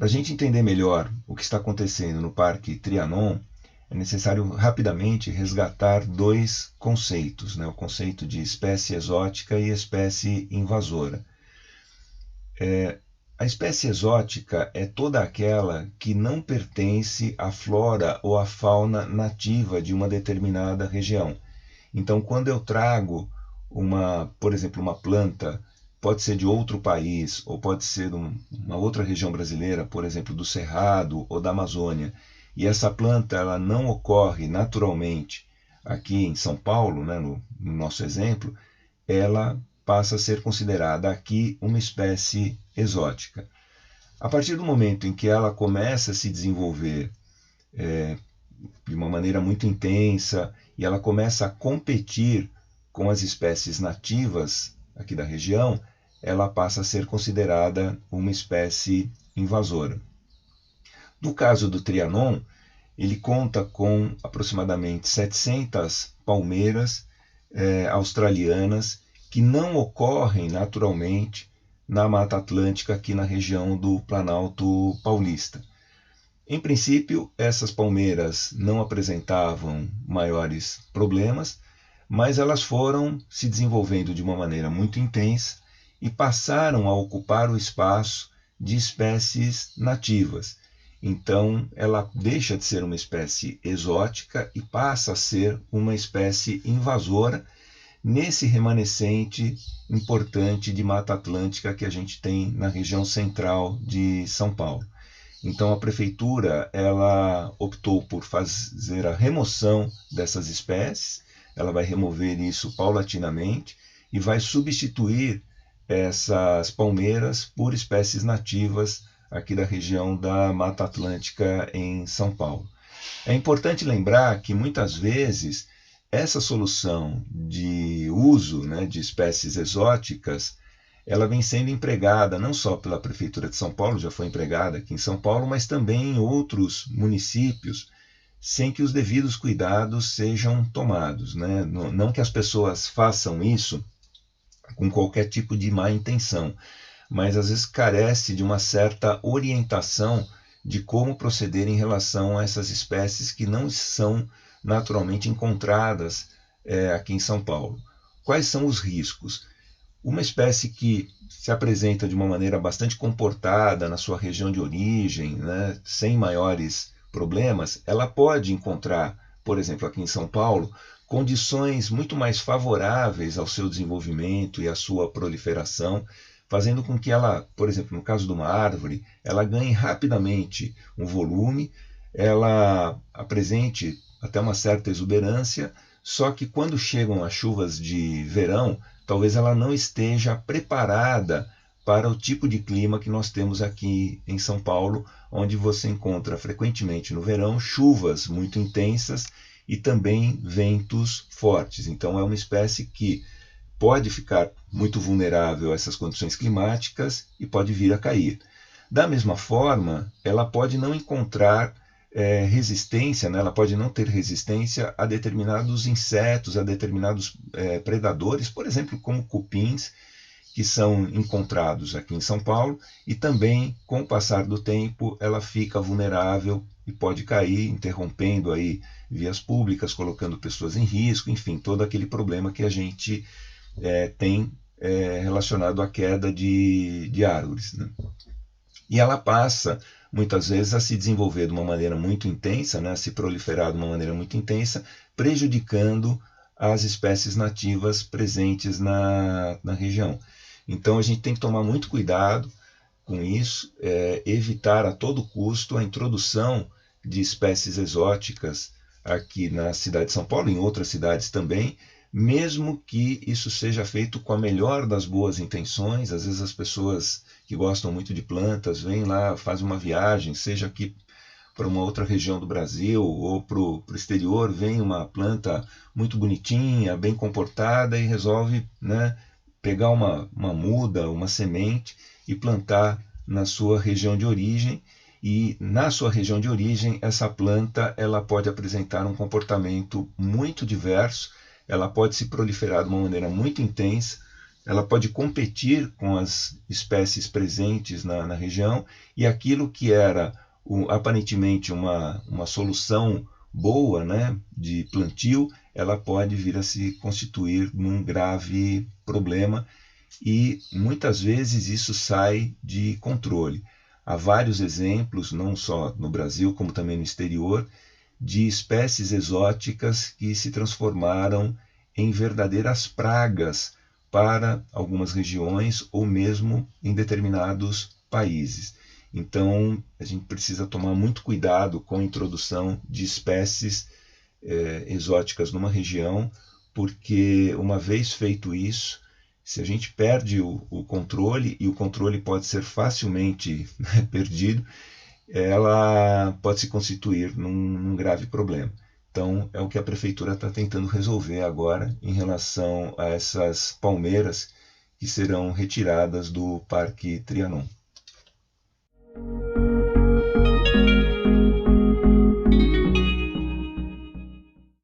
Para a gente entender melhor o que está acontecendo no Parque Trianon, é necessário rapidamente resgatar dois conceitos, né? O conceito de espécie exótica e espécie invasora. A espécie exótica é toda aquela que não pertence à flora ou à fauna nativa de uma determinada região. Então, quando eu trago por exemplo, uma planta, pode ser de outro país, ou pode ser de uma outra região brasileira, por exemplo, do Cerrado ou da Amazônia, e essa planta ela não ocorre naturalmente aqui em São Paulo, né, no nosso exemplo, ela passa a ser considerada aqui uma espécie exótica. A partir do momento em que ela começa a se desenvolver de uma maneira muito intensa e ela começa a competir com as espécies nativas aqui da região, ela passa a ser considerada uma espécie invasora. No caso do Trianon, ele conta com aproximadamente 700 palmeiras australianas que não ocorrem naturalmente na Mata Atlântica aqui na região do Planalto Paulista. Em princípio, essas palmeiras não apresentavam maiores problemas, mas elas foram se desenvolvendo de uma maneira muito intensa e passaram a ocupar o espaço de espécies nativas. Então, ela deixa de ser uma espécie exótica e passa a ser uma espécie invasora nesse remanescente importante de Mata Atlântica que a gente tem na região central de São Paulo. Então a prefeitura ela optou por fazer a remoção dessas espécies, ela vai remover isso paulatinamente e vai substituir essas palmeiras por espécies nativas aqui da região da Mata Atlântica em São Paulo. É importante lembrar que muitas vezes essa solução de uso, né, de espécies exóticas ela vem sendo empregada não só pela Prefeitura de São Paulo, já foi empregada aqui em São Paulo, mas também em outros municípios, sem que os devidos cuidados sejam tomados. Né? Não que as pessoas façam isso com qualquer tipo de má intenção, mas às vezes carece de uma certa orientação de como proceder em relação a essas espécies que não são naturalmente encontradas aqui em São Paulo. Quais são os riscos? Uma espécie que se apresenta de uma maneira bastante comportada na sua região de origem, né, sem maiores problemas, ela pode encontrar, por exemplo, aqui em São Paulo, condições muito mais favoráveis ao seu desenvolvimento e à sua proliferação, fazendo com que ela, por exemplo, no caso de uma árvore, ela ganhe rapidamente um volume, ela apresente até uma certa exuberância, só que quando chegam as chuvas de verão, talvez ela não esteja preparada para o tipo de clima que nós temos aqui em São Paulo, onde você encontra frequentemente no verão chuvas muito intensas e também ventos fortes. Então é uma espécie que pode ficar muito vulnerável a essas condições climáticas e pode vir a cair. Da mesma forma, ela pode não encontrar resistência, né? Ela pode não ter resistência a determinados insetos, a determinados predadores, por exemplo, como cupins, que são encontrados aqui em São Paulo, e também, com o passar do tempo, ela fica vulnerável e pode cair, interrompendo aí vias públicas, colocando pessoas em risco, enfim, todo aquele problema que a gente tem relacionado à queda de árvores. Né? E ela passa muitas vezes a se desenvolver de uma maneira muito intensa, né, a se proliferar de uma maneira muito intensa, prejudicando as espécies nativas presentes na região. Então a gente tem que tomar muito cuidado com isso, evitar a todo custo a introdução de espécies exóticas aqui na cidade de São Paulo, em outras cidades também, mesmo que isso seja feito com a melhor das boas intenções. Às vezes as pessoas que gostam muito de plantas vêm lá, fazem uma viagem, seja aqui para uma outra região do Brasil ou para o exterior, vem uma planta muito bonitinha, bem comportada e resolve, né, pegar uma muda, uma semente e plantar na sua região de origem. E na sua região de origem, essa planta ela pode apresentar um comportamento muito diverso, ela pode se proliferar de uma maneira muito intensa, ela pode competir com as espécies presentes na região, e aquilo que era aparentemente uma solução boa, né, de plantio, ela pode vir a se constituir num grave problema, e muitas vezes isso sai de controle. Há vários exemplos, não só no Brasil, como também no exterior, de espécies exóticas que se transformaram em verdadeiras pragas para algumas regiões ou mesmo em determinados países. Então, a gente precisa tomar muito cuidado com a introdução de espécies exóticas numa região, porque uma vez feito isso, se a gente perde o controle, e o controle pode ser facilmente perdido, ela pode se constituir num grave problema. Então, é o que a prefeitura está tentando resolver agora em relação a essas palmeiras que serão retiradas do Parque Trianon.